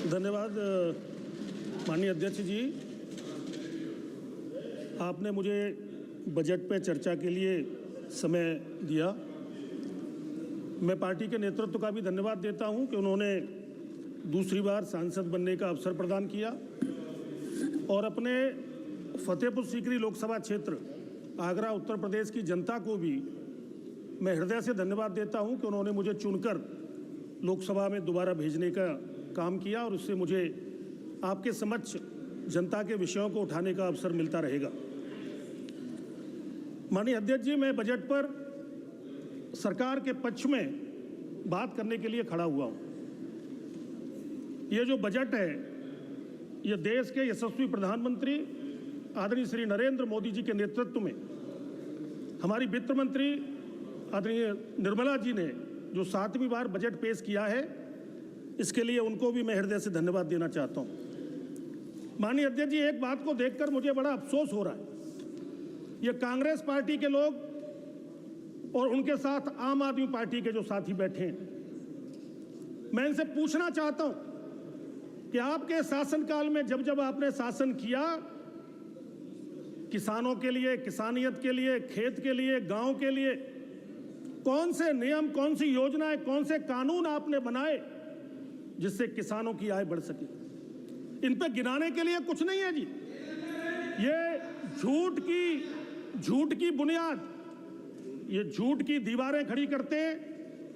धन्यवाद माननीय अध्यक्ष जी। आपने मुझे बजट पे चर्चा के लिए समय दिया। मैं पार्टी के नेतृत्व का भी धन्यवाद देता हूं कि उन्होंने दूसरी बार सांसद बनने का अवसर प्रदान किया और अपने फतेहपुर सीकरी लोकसभा क्षेत्र आगरा उत्तर प्रदेश की जनता को भी मैं हृदय से धन्यवाद देता हूं कि उन्होंने मुझे चुनकर लोकसभा में दोबारा भेजने का काम किया और उससे मुझे आपके समक्ष जनता के विषयों को उठाने का अवसर मिलता रहेगा। माननीय अध्यक्ष जी, मैं बजट पर सरकार के पक्ष में बात करने के लिए खड़ा हुआ हूं। ये जो बजट है, ये देश के यशस्वी प्रधानमंत्री आदरणीय श्री नरेंद्र मोदी जी के नेतृत्व में हमारी वित्त मंत्री आदरणीय निर्मला जी ने जो 7वीं बार बजट पेश किया है, इसके लिए उनको भी मैं हृदय से धन्यवाद देना चाहता हूं। माननीय अध्यक्ष जी, एक बात को देखकर मुझे बड़ा अफसोस हो रहा है। ये कांग्रेस पार्टी के लोग और उनके साथ आम आदमी पार्टी के जो साथी बैठे हैं, मैं इनसे पूछना चाहता हूं कि आपके शासनकाल में जब जब आपने शासन किया, किसानों के लिए, किसानियत के लिए, खेत के लिए, गांव के लिए कौन से नियम, कौन सी योजनाएं, कौन से कानून आपने बनाए जिससे किसानों की आय बढ़ सके? इन पे गिनाने के लिए कुछ नहीं है जी। ये झूठ की बुनियाद, ये झूठ की दीवारें खड़ी करते हैं,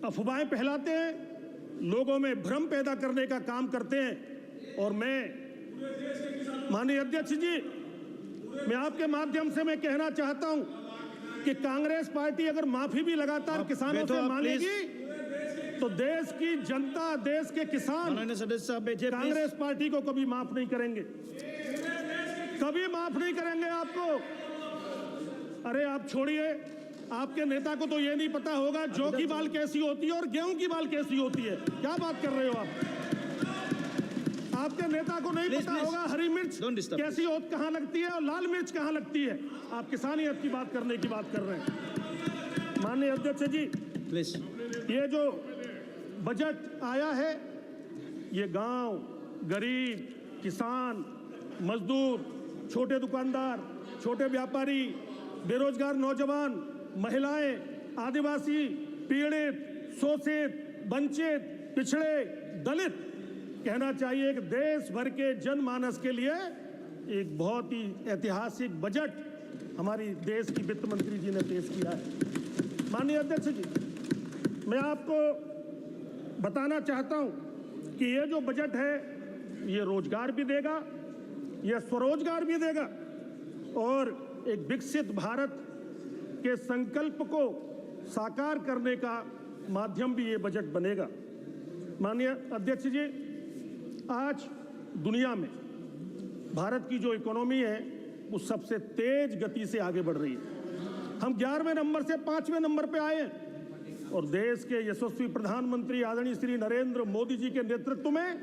अफवाहें फैलाते हैं, लोगों में भ्रम पैदा करने का काम करते हैं। और मैं माननीय अध्यक्ष जी, मैं आपके माध्यम से मैं कहना चाहता हूं कि कांग्रेस पार्टी अगर माफी भी लगातार किसानों से मांगेगी तो देश की जनता, देश के किसान कांग्रेस पार्टी को कभी माफ नहीं करेंगे, कभी माफ नहीं करेंगे आपको। अरे आप छोड़िए, आपके नेता को तो ये नहीं पता होगा जौ की बाल कैसी होती है और गेहूं की बाल कैसी होती है। क्या बात कर रहे हो आप? आपके नेता को नहीं पता होगा हरी मिर्च कैसी कहां लगती है और लाल मिर्च कहां लगती है। आप किसानियत की बात करने की बात कर रहे हैं। माननीय अध्यक्ष जी, प्लीज, ये जो बजट आया है, ये गांव, गरीब, किसान, मजदूर, छोटे दुकानदार, छोटे व्यापारी, बेरोजगार नौजवान, महिलाएं, आदिवासी, पीड़ित, शोषित, वंचित, पिछड़े, दलित, कहना चाहिए कि देश भर के जनमानस के लिए एक बहुत ही ऐतिहासिक बजट हमारी देश की वित्त मंत्री जी ने पेश किया है। माननीय अध्यक्ष जी, मैं आपको बताना चाहता हूं कि ये जो बजट है, ये रोजगार भी देगा, ये स्वरोजगार भी देगा और एक विकसित भारत के संकल्प को साकार करने का माध्यम भी ये बजट बनेगा। माननीय अध्यक्ष जी, आज दुनिया में भारत की जो इकोनॉमी है वो सबसे तेज गति से आगे बढ़ रही है। हम 11वें नंबर से 5वें नंबर पे आए हैं और देश के यशस्वी प्रधानमंत्री आदरणीय श्री नरेंद्र मोदी जी के नेतृत्व में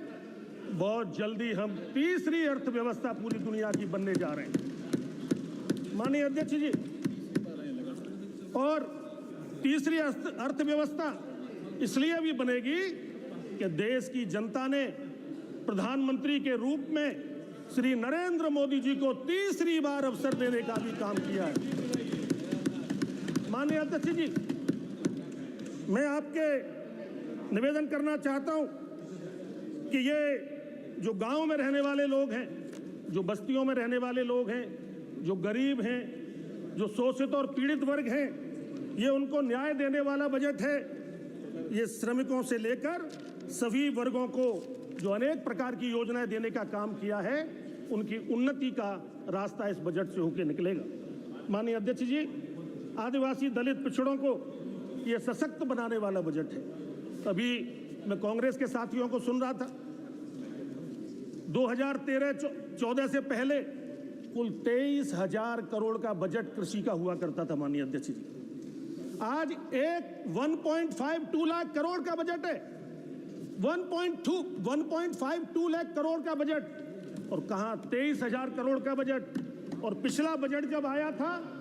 बहुत जल्दी हम तीसरी अर्थव्यवस्था पूरी दुनिया की बनने जा रहे हैं। माननीय अध्यक्ष जी, और तीसरी अर्थव्यवस्था इसलिए भी बनेगी कि देश की जनता ने प्रधानमंत्री के रूप में श्री नरेंद्र मोदी जी को तीसरी बार अवसर देने का भी काम किया है। माननीय अध्यक्ष जी, मैं आपके निवेदन करना चाहता हूं कि ये जो गांव में रहने वाले लोग हैं, जो बस्तियों में रहने वाले लोग हैं, जो गरीब हैं, जो शोषित और पीड़ित वर्ग हैं, ये उनको न्याय देने वाला बजट है। ये श्रमिकों से लेकर सभी वर्गों को जो अनेक प्रकार की योजनाएं देने का काम किया है, उनकी उन्नति का रास्ता इस बजट से होकर निकलेगा। माननीय अध्यक्ष जी, आदिवासी, दलित, पिछड़ों को ये सशक्त बनाने वाला बजट है। अभी मैं कांग्रेस के साथियों को सुन रहा था, 2013-14 से पहले कुल 23,000 करोड़ का बजट कृषि का हुआ करता था। माननीय अध्यक्ष जी, आज 1.52 लाख करोड़ का बजट है। 1.52 लाख करोड़ का बजट और कहां 23,000 करोड़ का बजट। और पिछला बजट जब आया था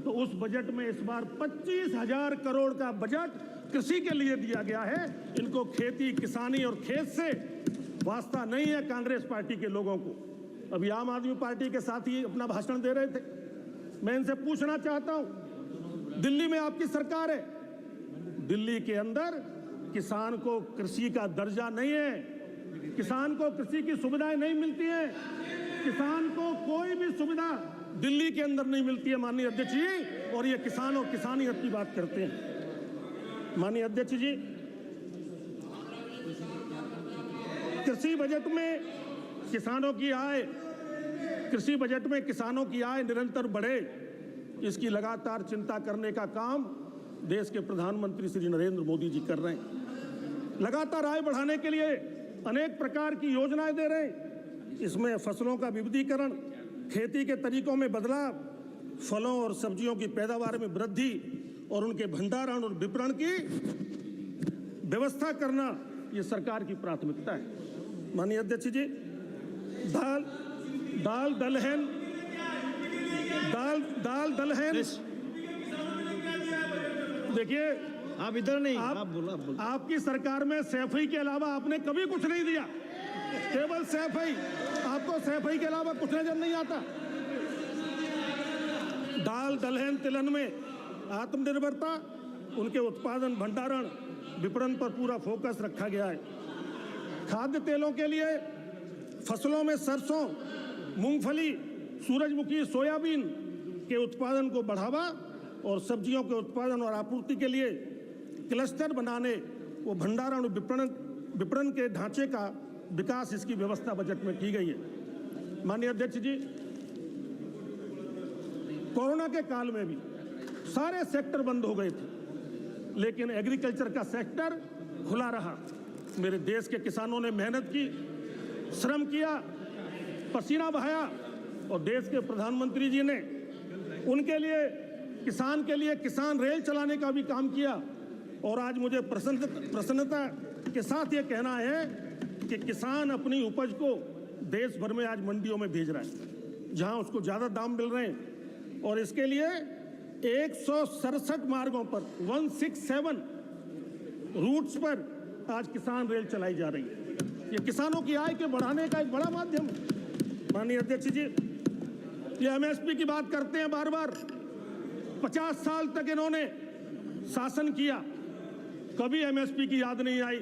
तो उस बजट में इस बार 25,000 करोड़ का बजट कृषि के लिए दिया गया है। इनको खेती, किसानी और खेत से वास्ता नहीं है कांग्रेस पार्टी के लोगों को। अभी आम आदमी पार्टी के साथ ही अपना भाषण दे रहे थे। मैं इनसे पूछना चाहता हूं, दिल्ली में आपकी सरकार है, दिल्ली के अंदर किसान को कृषि का दर्जा नहीं है, किसान को कृषि की सुविधाएं नहीं मिलती हैं, किसान को कोई भी सुविधा दिल्ली के अंदर नहीं मिलती है माननीय अध्यक्ष जी, और ये किसान और किसानियत की बात करते हैं। माननीय अध्यक्ष जी, कृषि बजट में किसानों की आय, कृषि बजट में किसानों की आय निरंतर बढ़े, इसकी लगातार चिंता करने का काम देश के प्रधानमंत्री श्री नरेंद्र मोदी जी कर रहे हैं। लगातार आय बढ़ाने के लिए अनेक प्रकार की योजनाएं दे रहे हैं। इसमें फसलों का विविधीकरण, खेती के तरीकों में बदलाव, फलों और सब्जियों की पैदावार में वृद्धि और उनके भंडारण और विपणन की व्यवस्था करना, ये सरकार की प्राथमिकता है। माननीय अध्यक्ष जी, दाल दलहन देखिए, आप इधर नहीं, आप बोलो। आपकी सरकार में सैफई के अलावा आपने कभी कुछ नहीं दिया, केवल सैफई। आपको सैफई के अलावा कुछ नजर नहीं आता। दाल दलहन तिलहन में आत्मनिर्भरता, उनके उत्पादन, भंडारण, विपणन पर पूरा फोकस रखा गया है। खाद्य तेलों के लिए फसलों में सरसों, मूंगफली, सूरजमुखी, सोयाबीन के उत्पादन को बढ़ावा और सब्जियों के उत्पादन और आपूर्ति के लिए क्लस्टर बनाने वो भंडारण और विपणन के ढांचे का विकास, इसकी व्यवस्था बजट में की गई है। माननीय अध्यक्ष जी, कोरोना के काल में भी सारे सेक्टर बंद हो गए थे, लेकिन एग्रीकल्चर का सेक्टर खुला रहा। मेरे देश के किसानों ने मेहनत की, श्रम किया, पसीना बहाया, और देश के प्रधानमंत्री जी ने उनके लिए, किसान के लिए किसान रेल चलाने का भी काम किया। और आज मुझे प्रसन्नता के साथ ये कहना है कि किसान अपनी उपज को देश भर में आज मंडियों में भेज रहा है, जहां उसको ज़्यादा दाम मिल रहे हैं। और इसके लिए 167 मार्गों पर 167 रूट्स पर आज किसान रेल चलाई जा रही है। ये किसानों की आय के बढ़ाने का एक बड़ा माध्यम है। माननीय अध्यक्ष जी, ये एमएसपी की बात करते हैं बार बार। 50 साल तक इन्होंने शासन किया, कभी एमएसपी की याद नहीं आई।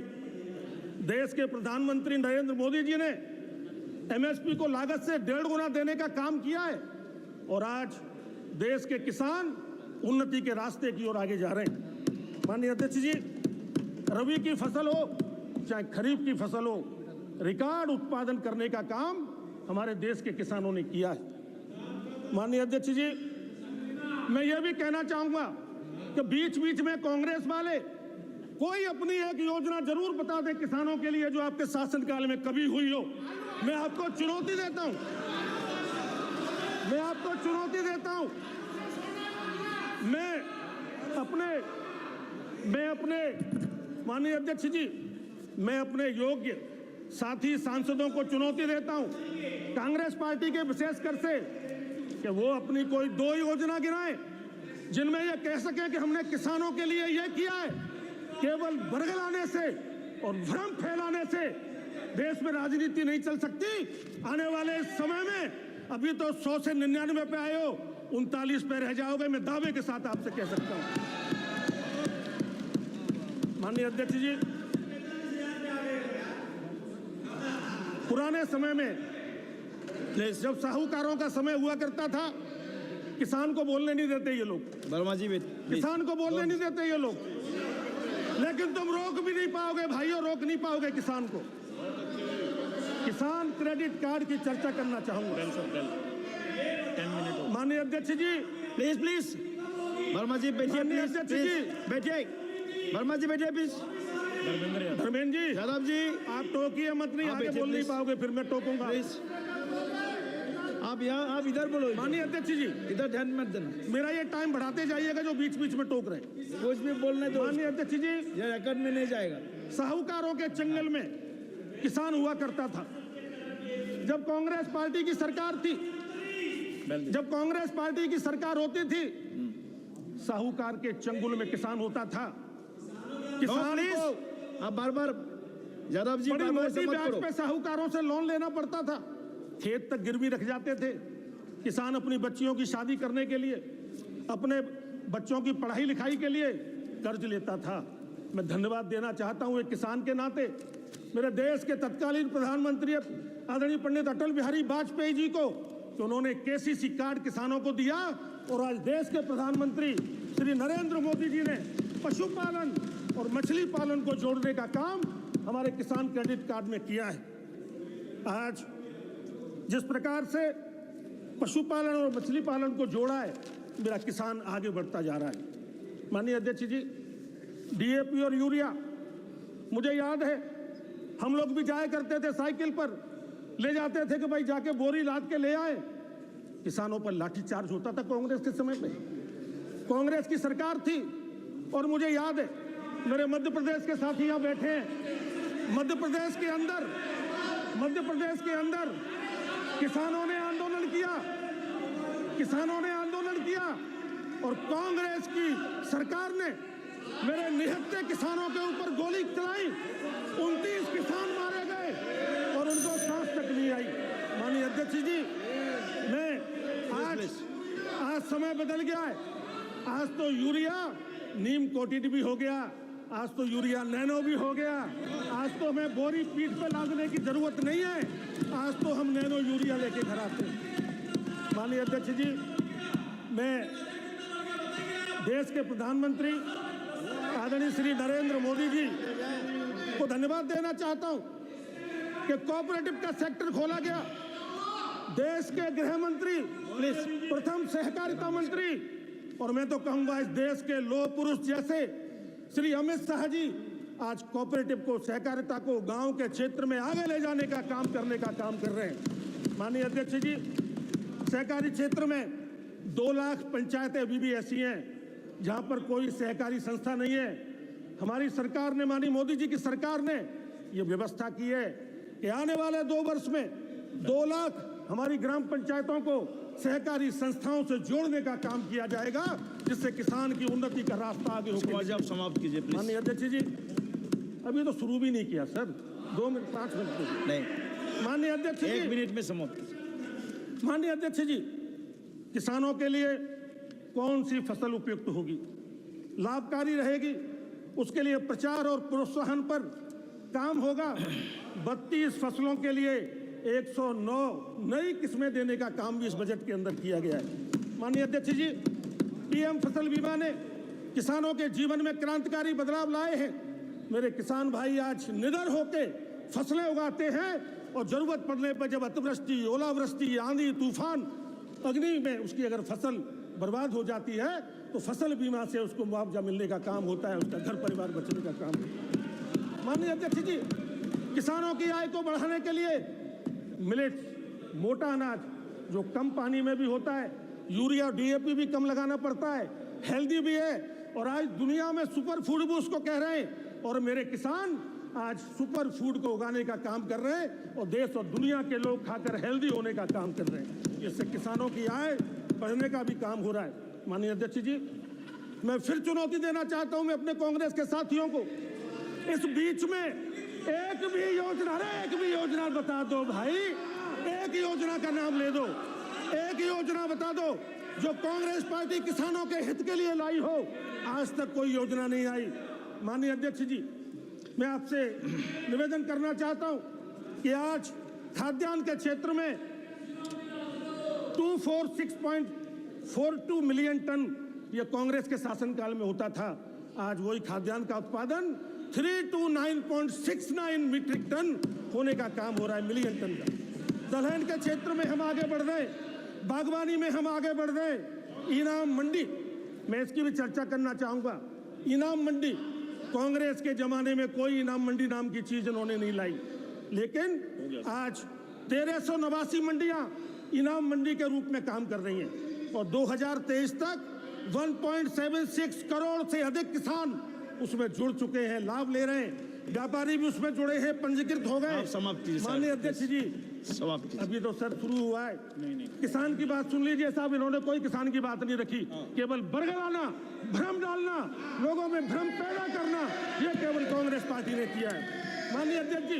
देश के प्रधानमंत्री नरेंद्र मोदी जी ने एमएसपी को लागत से 1.5 गुना देने का काम किया है, और आज देश के किसान उन्नति के रास्ते की ओर आगे जा रहे हैं। माननीय अध्यक्ष जी, रबी की फसल हो चाहे खरीफ की फसल हो, रिकॉर्ड उत्पादन करने का काम हमारे देश के किसानों ने किया है। माननीय अध्यक्ष जी, मैं यह भी कहना चाहूंगा कि बीच बीच में कांग्रेस वाले कोई अपनी एक योजना जरूर बता दे किसानों के लिए जो आपके शासनकाल में कभी हुई हो। मैं आपको चुनौती देता हूं, मैं आपको चुनौती देता हूं। मैं अपने माननीय अध्यक्ष जी, मैं अपने योग्य साथी सांसदों को चुनौती देता हूं, कांग्रेस पार्टी के विशेषकर से, कि वो अपनी कोई 2 योजना गिनाएं जिनमें ये कह सके कि हमने किसानों के लिए ये किया है। केवल बरगलाने से और भ्रम फैलाने से देश में राजनीति नहीं चल सकती। आने वाले समय में अभी तो 100 से 99 पे आए हो, 39 पे रह जाओगे, मैं दावे के साथ आपसे कह सकता हूं। माननीय अध्यक्ष जी, पुराने समय में जब साहूकारों का समय हुआ करता था, किसान को बोलने नहीं देते ये लोग, वर्मा जी, किसान को बोलने नहीं देते ये लोग, लेकिन तुम रोक भी नहीं पाओगे भाइयों, रोक नहीं पाओगे किसान को। किसान क्रेडिट कार्ड की चर्चा करना चाहूंगा। माननीय अध्यक्ष जी, प्लीज वर्मा जी बैठिए, अध्यक्ष जी बैठिए, वर्मा जी बैठिए प्लीज। धर्मेंद्र जी, यादव जी, आप टोकिए मत, नहीं आगे बोल नहीं पाओगे, फिर मैं टोकूंगा। आप यहाँ, आप इधर बोलो। माननीय अध्यक्ष जी, इधर ध्यान मत देना, मेरा ये टाइम बढ़ाते जाइएगा जो बीच बीच में टोक रहे हैं। कुछ भी बोलने दो। माननीय अध्यक्ष जी, ये रिकॉर्ड में नहीं जाएगा। साहूकारों के चंगल में किसान हुआ करता था। जब कांग्रेस पार्टी की सरकार थी, जब कांग्रेस पार्टी की सरकार होती थी, साहूकार के चंगुल में किसान होता था। किसान को आप बार बार यादव जी बड़ी बार-बार मोटी ऐसा मत ब्याज करो। पे साहूकारों से लोन लेना पड़ता था, खेत तक गिरवी रख जाते थे, किसान अपनी बच्चियों की शादी करने के लिए, अपने बच्चों की पढ़ाई लिखाई के लिए कर्ज लेता था। मैं धन्यवाद देना चाहता हूं एक किसान के नाते मेरे देश के तत्कालीन प्रधानमंत्री आदरणीय पंडित अटल बिहारी वाजपेयी जी को, कि उन्होंने केसीसी कार्ड किसानों को दिया, और आज देश के प्रधानमंत्री श्री नरेंद्र मोदी जी ने पशुपालन और मछली पालन को जोड़ने का काम हमारे किसान क्रेडिट कार्ड में किया है। आज जिस प्रकार से पशुपालन और मछली पालन को जोड़ा है, मेरा किसान आगे बढ़ता जा रहा है। माननीय अध्यक्ष जी, डीएपी और यूरिया, मुझे याद है हम लोग भी जाया करते थे, साइकिल पर ले जाते थे कि भाई जाके बोरी लाद के ले आए। किसानों पर लाठीचार्ज होता था कांग्रेस के समय पे, कांग्रेस की सरकार थी। और मुझे याद है मेरे मध्य प्रदेश के साथी यहाँ बैठे हैं, मध्य प्रदेश के अंदर किसानों ने आंदोलन किया, और कांग्रेस की सरकार ने मेरे निहत्थे किसानों के ऊपर गोली चलाई, 29 किसान मारे गए और उनको सांस तक नहीं आई। माननीय अध्यक्ष जी, मैं आज समय बदल गया है, आज तो यूरिया नीम कोटेड भी हो गया, आज तो यूरिया नैनो भी हो गया, आज तो हमें बोरी पीठ पे लादने की जरूरत नहीं है, आज तो हम नैनो यूरिया लेके घर आते हैं। माननीय अध्यक्ष जी, मैं देश के प्रधानमंत्री आदरणीय श्री नरेंद्र मोदी जी को धन्यवाद देना चाहता हूं कि कोऑपरेटिव का सेक्टर खोला गया। देश के गृह मंत्री, प्रथम सहकारिता मंत्री, और मैं तो कहूंगा इस देश के लौह पुरुष जैसे श्री अमित शाह जी आज कोऑपरेटिव को, सहकारिता को गांव के क्षेत्र में आगे ले जाने का काम करने का काम कर रहे हैं। माननीय अध्यक्ष जी, सहकारी क्षेत्र में 2 लाख पंचायतें अभी भी ऐसी हैं जहां पर कोई सहकारी संस्था नहीं है। हमारी सरकार ने, माननीय मोदी जी की सरकार ने ये व्यवस्था की है कि आने वाले 2 वर्ष में 2 लाख हमारी ग्राम पंचायतों को सहकारी संस्थाओं से जोड़ने का काम किया जाएगा, जिससे किसान की उन्नति का रास्ता आगे होगा। आप समाप्त कीजिए प्लीज। माननीय अध्यक्ष जी, अभी तो शुरू भी नहीं किया सर, 2 मिनट 5 मिनट नहीं, माननीय अध्यक्ष जी, 1 मिनट में समाप्त। माननीय अध्यक्ष जी, किसानों के लिए कौन सी फसल उपयुक्त होगी, लाभकारी रहेगी, उसके लिए प्रचार और प्रोत्साहन पर काम होगा। 32 फसलों के लिए 109 नई किस्में देने का काम भी इस बजट के अंदर किया गया है। माननीय अध्यक्ष जी, पीएम फसल बीमा ने किसानों के जीवन में क्रांतिकारी बदलाव लाए हैं। मेरे किसान भाई आज निडर होकर फसलें उगाते हैं, और जरूरत पड़ने पर जब अतिवृष्टि, ओलावृष्टि, आंधी तूफान, अग्नि में उसकी अगर फसल बर्बाद हो जाती है तो फसल बीमा से उसको मुआवजा मिलने का काम होता है, उसका घर परिवार बचने का काम होता है। माननीय अध्यक्ष जी, किसानों की आय को बढ़ाने के लिए मिलेट्स, मोटा अनाज जो कम पानी में भी होता है, यूरिया डीएपी भी कम लगाना पड़ता है, हेल्दी भी है, और आज दुनिया में सुपर फूड भी उसको कह रहे हैं, और मेरे किसान आज सुपर फूड को उगाने का काम कर रहे हैं, और देश और दुनिया के लोग खाकर हेल्दी होने का काम कर रहे हैं। इससे किसानों की आय बढ़ने का भी काम हो रहा है। माननीय अध्यक्ष जी, मैं फिर चुनौती देना चाहता हूं मैं अपने कांग्रेस के साथियों को, इस बीच में एक भी योजना बता दो भाई, एक योजना का नाम ले दो, एक योजना बता दो जो कांग्रेस पार्टी किसानों के हित के लिए लाई हो। आज तक कोई योजना नहीं आई। माननीय अध्यक्ष जी, मैं आपसे निवेदन करना चाहता हूं कि आज खाद्यान्न के क्षेत्र में 246.42 मिलियन टन ये कांग्रेस के शासनकाल में होता था, आज वही खाद्यान्न का उत्पादन 329.69 मीट्रिक टन होने का काम हो रहा है, मिलियन टन का। दलहन के क्षेत्र में हम आगे बढ़ रहे हैं, बागवानी में हम आगे बढ़ रहे हैं। इनाम मंडी, मैं इसकी भी चर्चा करना चाहूंगा। इनाम मंडी, कांग्रेस के जमाने में कोई इनाम मंडी नाम की चीज इन्होंने नहीं लाई, लेकिन आज 1389 मंडियां इनाम मंडी के रूप में काम कर रही हैं, और 2023 तक 1.76 करोड़ से अधिक किसान उसमें जुड़ चुके हैं, लाभ ले रहे हैं। व्यापारी भी उसमें जुड़े हैं, पंजीकृत हो गए। माननीय अध्यक्ष जी, अभी तो सर शुरू हुआ है। नहीं। किसान की बात सुन लीजिए साहब, इन्होंने कोई किसान की बात नहीं रखी, केवल बरगलाना, भ्रम डालना, लोगों में भ्रम पैदा करना, ये केवल कांग्रेस पार्टी ने किया है। माननीय अध्यक्ष जी,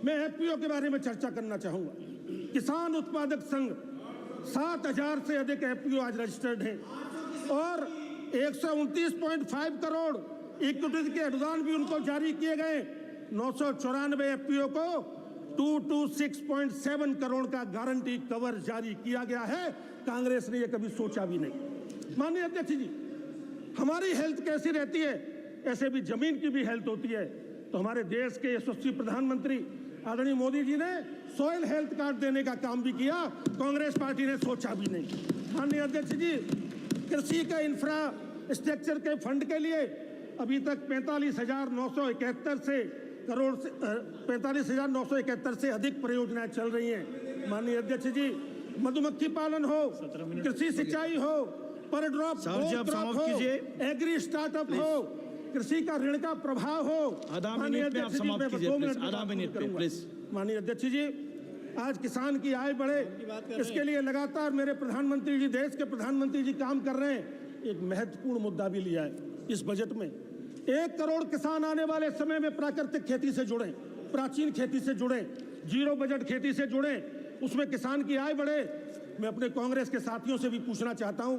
मैं एफपीओ के बारे में चर्चा करना चाहूंगा। किसान उत्पादक संघ 7,000 से अधिक एफपीओ आज रजिस्टर्ड हैं और 129.5 करोड़ इक्विटी के अनुदान भी उनको जारी किए गए। 994 एफपीओ को 226.7 करोड़ का गारंटी कवर जारी किया गया है। कांग्रेस ने यह कभी सोचा भी नहीं। माननीय अध्यक्ष जी, हमारी हेल्थ कैसी रहती है, ऐसे भी जमीन की भी हेल्थ होती है। तो हमारे देश के यशस्वी प्रधानमंत्री आदरणीय मोदी जी ने सॉइल हेल्थ कार्ड देने का काम भी किया, कांग्रेस पार्टी ने सोचा भी नहीं। माननीय अध्यक्ष जी, कृषि के इंफ्रास्ट्रक्चर के फंड के लिए अभी तक 45,971 से अधिक परियोजनाएं चल रही हैं। माननीय अध्यक्ष जी, मधुमक्खी पालन हो, कृषि सिंचाई हो, पर ड्रॉप हो, एग्री स्टार्टअप हो, कृषि का ऋण का प्रभाव हो। माननीय अध्यक्ष जी, मैं 2 मिनट प्लीज। माननीय अध्यक्ष जी, आज किसान की आय बढ़े, इसके लिए लगातार मेरे प्रधानमंत्री जी, देश के प्रधानमंत्री जी काम कर रहे हैं। एक महत्वपूर्ण मुद्दा भी लिया है इस बजट में। 1 करोड़ किसान आने वाले समय में प्राकृतिक खेती से जुड़े, प्राचीन खेती से जुड़े, जीरो बजट खेती से जुड़े, उसमें किसान की आय बढ़े। मैं अपने कांग्रेस के साथियों से भी पूछना चाहता हूं,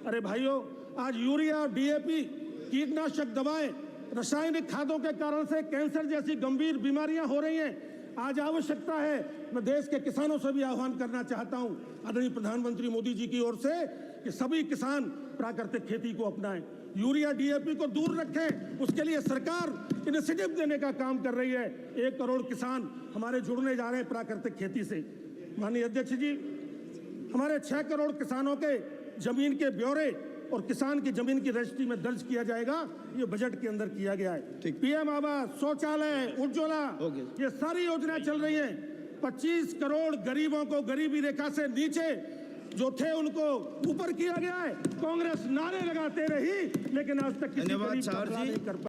अरे भाइयों, आज यूरिया, डीएपी, कीटनाशक दवाएं, रासायनिक खादों के कारण से कैंसर जैसी गंभीर बीमारियां हो रही हैं। आज आवश्यकता है, मैं देश के किसानों से भी आह्वान करना चाहता हूं आदरणीय प्रधानमंत्री मोदी जी की ओर से, कि सभी किसान प्राकृतिक खेती को अपनाएं, यूरिया डीएपी को दूर रखें। उसके लिए सरकार इनिशिएटिव देने का काम कर रही है। 1 करोड़ किसान हमारे जुड़ने जा रहे हैं प्राकृतिक खेती से। माननीय अध्यक्ष जी, हमारे 6 करोड़ किसानों के जमीन के ब्यौरे और किसान की जमीन की रजिस्ट्री में दर्ज किया जाएगा। ये बजट के अंदर किया गया है। पीएम आवास, शौचालय, उज्ज्वला, ये सारी योजनाएं चल रही हैं। 25 करोड़ गरीबों को गरीबी रेखा से नीचे जो थे उनको ऊपर किया गया है। कांग्रेस नारे लगाते रही, लेकिन आज तक किसी गरीब का भला नहीं कर पाई।